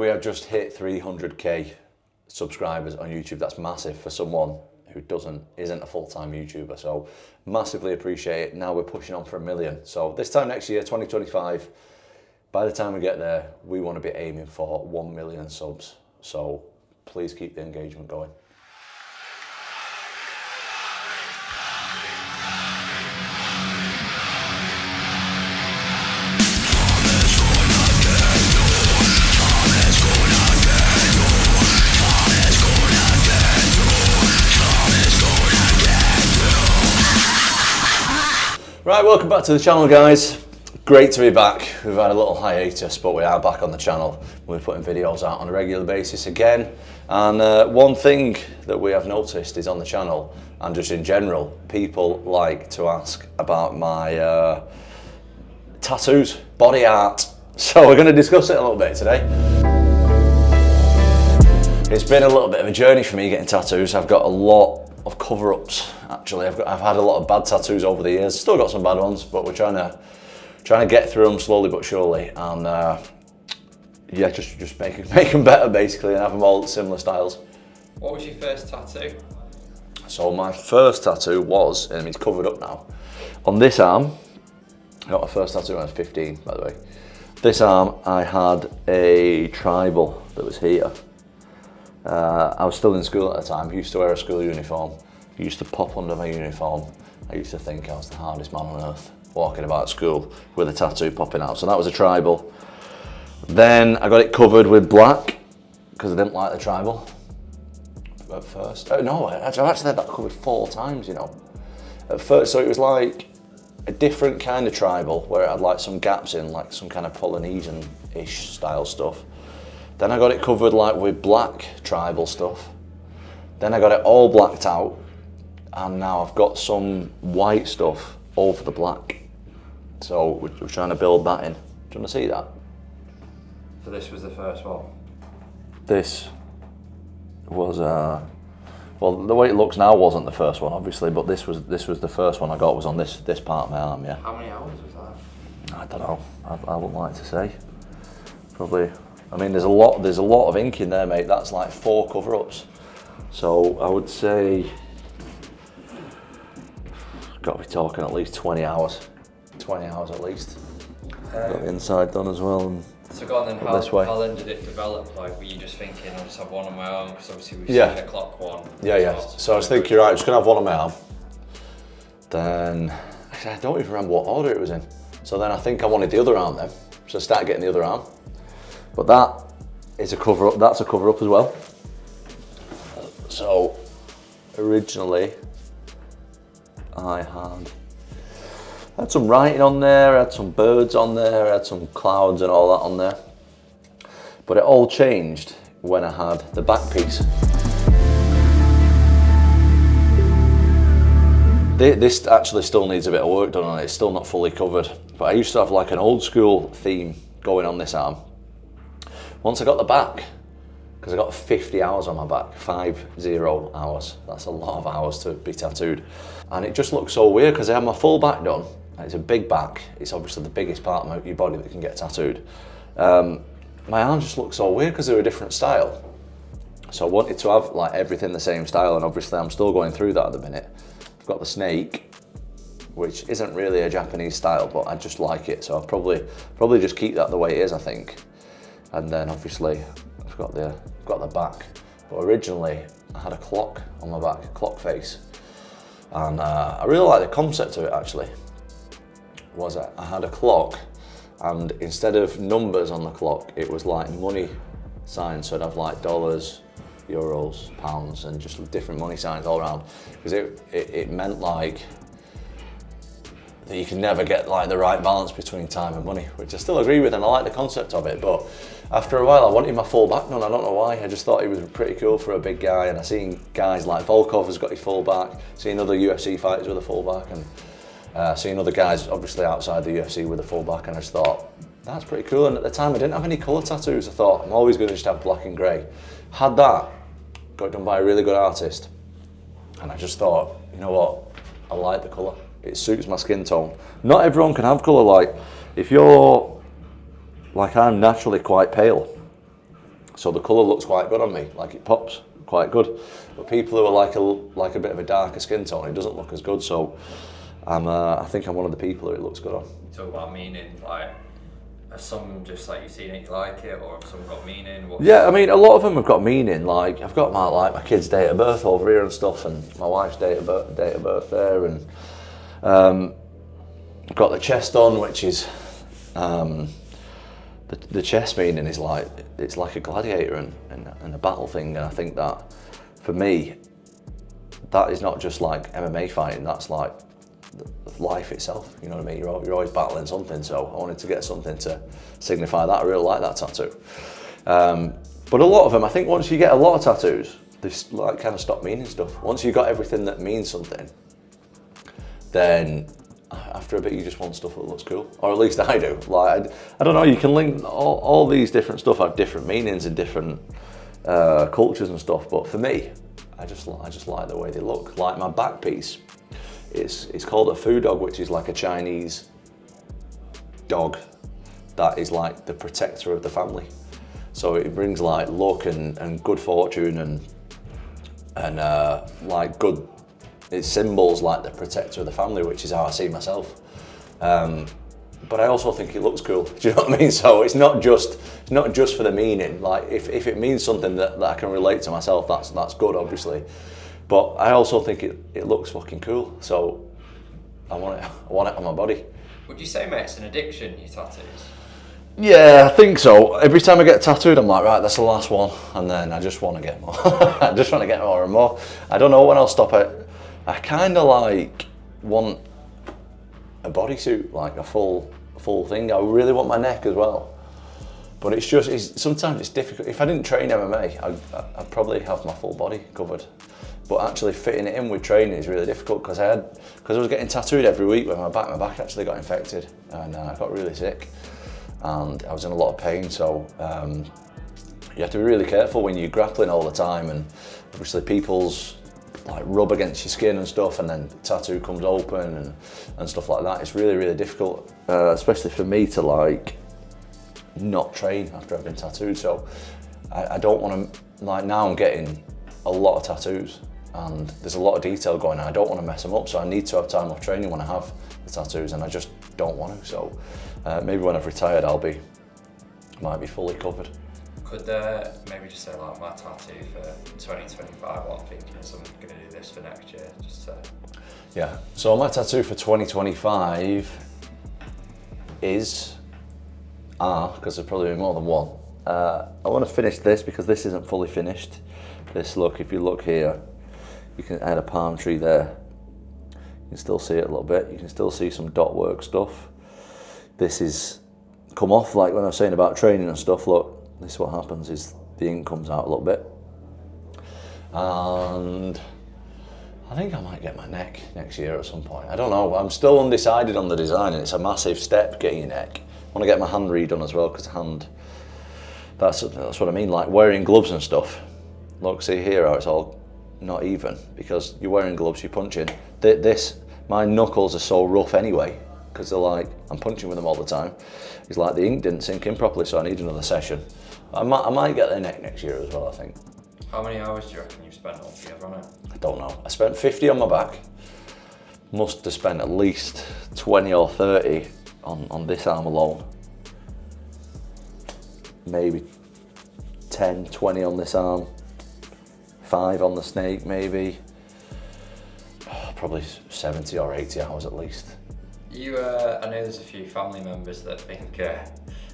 we have just hit 300k subscribers on YouTube. That's massive for someone who isn't a full-time YouTuber. So massively appreciate it. Now we're pushing on for 1 million. So this time next year, 2025, by the time we get there, we want to be aiming for 1 million subs. So please keep the engagement going. Right, welcome back to the channel, guys. Great to be back. We've had a little hiatus, but we are back on the channel. We're putting videos out on a regular basis again. And one thing that we have noticed is on the channel, and just in general, people like to ask about my tattoos, body art. So we're going to discuss it a little bit today. It's been a little bit of a journey for me getting tattoos. I've got a lot of cover-ups. Actually, I've had a lot of bad tattoos over the years. Still got some bad ones, but we're trying to get through them slowly but surely, and yeah, just make them better basically, and have them all similar styles. What was your first tattoo? So my first tattoo was, and it's covered up now, on this arm. I got my first tattoo when I was 15, by the way. This arm, I had a tribal that was here. I was still in school at the time. I used to wear a school uniform. I used to pop under my uniform. I used to think I was the hardest man on earth, walking about school with a tattoo popping out. So that was a tribal. Then I got it covered with black because I didn't like the tribal at first. No, I've actually had that covered 4 times, you know. At first, so it was like a different kind of tribal where it had like some gaps in, like some kind of Polynesian-ish style stuff. Then I got it covered like with black tribal stuff. Then I got it all blacked out, and now I've got some white stuff over the black. So we're trying to build that in. Do you want to see that? So this was the first one? This was, well, the way it looks now wasn't the first one, obviously, but this was the first one I got, was on this part of my arm, yeah. How many hours was that? I don't know. I wouldn't like to say. Probably. I mean, there's a lot of ink in there, mate. That's like 4 cover-ups. So I would say, got to be talking at least 20 hours. 20 hours at least. Got the inside done as well. And so go on then, how then did it develop? Like, were you just thinking, I'll just have one on my arm? Because obviously we've seen the clock one. Yeah. So I was thinking, right, I'm just going to have one on my arm. Then, actually, I don't even remember what order it was in. So then I think I wanted the other arm then. So I started getting the other arm. But that is a cover-up, that's a cover-up as well. So, originally, I had some writing on there, I had some birds on there, I had some clouds and all that on there. But it all changed when I had the back piece. This actually still needs a bit of work done on it, it's still not fully covered. But I used to have like an old school theme going on this arm. Once I got the back, because I got 50 hours on my back, 50 hours. That's a lot of hours to be tattooed. And it just looked so weird because I had my full back done. It's a big back. It's obviously the biggest part of your body that can get tattooed. My arms just looked so weird because they were a different style. So I wanted to have like everything the same style, and obviously I'm still going through that at the minute. I've got the snake, which isn't really a Japanese style, but I just like it. So I'll probably just keep that the way it is, I think. And then obviously I've got the back. But originally I had a clock on my back, a clock face. And I really like the concept of it actually. I had a clock, and instead of numbers on the clock, it was like money signs. So I'd have like dollars, euros, pounds, and just different money signs all around. Because it meant like that you can never get like the right balance between time and money, which I still agree with, and I like the concept of it. But after a while I wanted my full back done. I don't know why, I just thought he was pretty cool for a big guy, and I seen guys like Volkov has got his full back, seen other UFC fighters with a full back, and seen other guys obviously outside the UFC with a full back, and I just thought, that's pretty cool. And at the time I didn't have any colour tattoos. I thought, I'm always going to just have black and grey. Had that, got it done by a really good artist, and I just thought, you know what, I like the colour. It suits my skin tone. Not everyone can have colour. Like, if you're, like I'm naturally quite pale, So the colour looks quite good on me, like it pops quite good. But people who are like a bit of a darker skin tone, it doesn't look as good. So I think I'm one of the people who it looks good on. Talk about meaning, like, have some just like you've seen it, you like it, or have some got meaning? Yeah, I mean, a lot of them have got meaning. Like, I've got my kid's date of birth over here and stuff, and my wife's date of birth there, and I've got the chest on, which is the chest meaning is like, it's like a gladiator and a battle thing, and I think that for me, that is not just like MMA fighting, that's like life itself, you know what I mean? You're always battling something, so I wanted to get something to signify that. I really like that tattoo. But a lot of them, I think once you get a lot of tattoos, they like kind of stop meaning stuff. Once you've got everything that means something, then after a bit you just want stuff that looks cool, or at least I do. Like, I don't know, you can link all these different stuff have different meanings in different cultures and stuff, but for me, I just like the way they look. Like my back piece, it's called a foo dog, which is like a Chinese dog that is like the protector of the family. So it brings like luck and good fortune and like good, it symbols like the protector of the family, which is how I see myself. But I also think it looks cool. Do you know what I mean? So it's not just for the meaning. Like if it means something that I can relate to myself, that's good, obviously. But I also think it looks fucking cool. So I want it on my body. Would you say, mate, it's an addiction, your tattoos? Yeah, I think so. Every time I get tattooed, I'm like, right, that's the last one, and then I just want to get more. I just want to get more and more. I don't know when I'll stop it. I kind of like want a bodysuit, like a full thing. I really want my neck as well. But sometimes it's difficult. If I didn't train MMA, I'd probably have my full body covered. But actually fitting it in with training is really difficult because I was getting tattooed every week with my back actually got infected, and I got really sick. And I was in a lot of pain, so you have to be really careful when you're grappling all the time, and obviously people's like rub against your skin and stuff, and then the tattoo comes open and stuff like that. It's really, really difficult, especially for me to like not train after I've been tattooed. So I don't want to, like now I'm getting a lot of tattoos and there's a lot of detail going on. I don't want to mess them up, so I need to have time off training when I have the tattoos, and I just don't want to. So maybe when I've retired, might be fully covered. Could maybe just say like my tattoo for 2025, what I'm thinking is I'm going to do this for next year, just to... Yeah, so my tattoo for 2025 is because there's probably more than one. I want to finish this because this isn't fully finished. This, look, if you look here, you can add a palm tree there. You can still see it a little bit. You can still see some dot work stuff. This is come off, like when I was saying about training and stuff. Look, this is what happens, is the ink comes out a little bit. And I think I might get my neck next year at some point. I don't know, I'm still undecided on the design, and it's a massive step getting your neck. I want to get my hand redone as well, because hand, that's what I mean, like wearing gloves and stuff. Look, see here how it's all not even, because you're wearing gloves, you're punching. My knuckles are so rough anyway, because they're like, I'm punching with them all the time. It's like the ink didn't sink in properly, so I need another session. I might get the neck next year as well, I think. How many hours do you reckon you've spent altogether on it? I don't know. I spent 50 on my back. Must have spent at least 20 or 30 on this arm alone. Maybe 10, 20 on this arm. 5 on the snake, maybe. Probably 70 or 80 hours at least. I know there's a few family members that think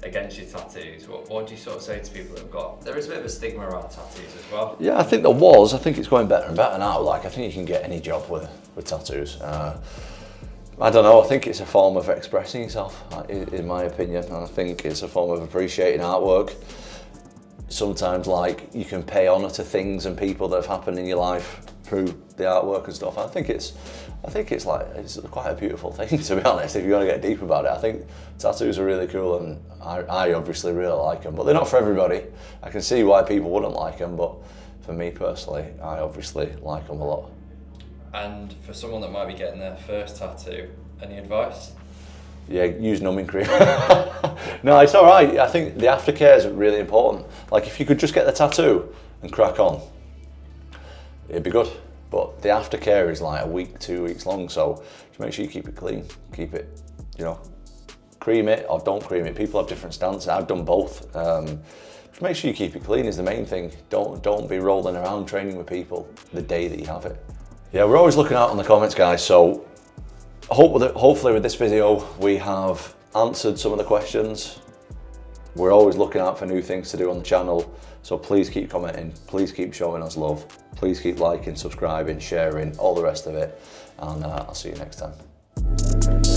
against your tattoos. What do you sort of say to people that have got... There is a bit of a stigma around tattoos as well. Yeah, I think there was. I think it's going better and better now. Like, I think you can get any job with tattoos. I don't know, I think it's a form of expressing yourself, in my opinion. And I think it's a form of appreciating artwork. Sometimes, like, you can pay honour to things and people that have happened in your life through the artwork and stuff. I think it's quite a beautiful thing, to be honest, if you're going to get deep about it. I think tattoos are really cool, and I obviously really like them, but they're not for everybody. I can see why people wouldn't like them, but for me personally, I obviously like them a lot. And for someone that might be getting their first tattoo, any advice? Yeah, use numbing cream. No, it's all right. I think the aftercare is really important. Like if you could just get the tattoo and crack on, it'd be good. But the aftercare is like a week, 2 weeks long, so just make sure you keep it clean. Keep it, you know, cream it or don't cream it. People have different stances. I've done both. Just make sure you keep it clean is the main thing. Don't be rolling around training with people the day that you have it. Yeah, we're always looking out on the comments, guys. So hopefully with this video, we have answered some of the questions. We're always looking out for new things to do on the channel. So please keep commenting, please keep showing us love. Please keep liking, subscribing, sharing, all the rest of it. And I'll see you next time.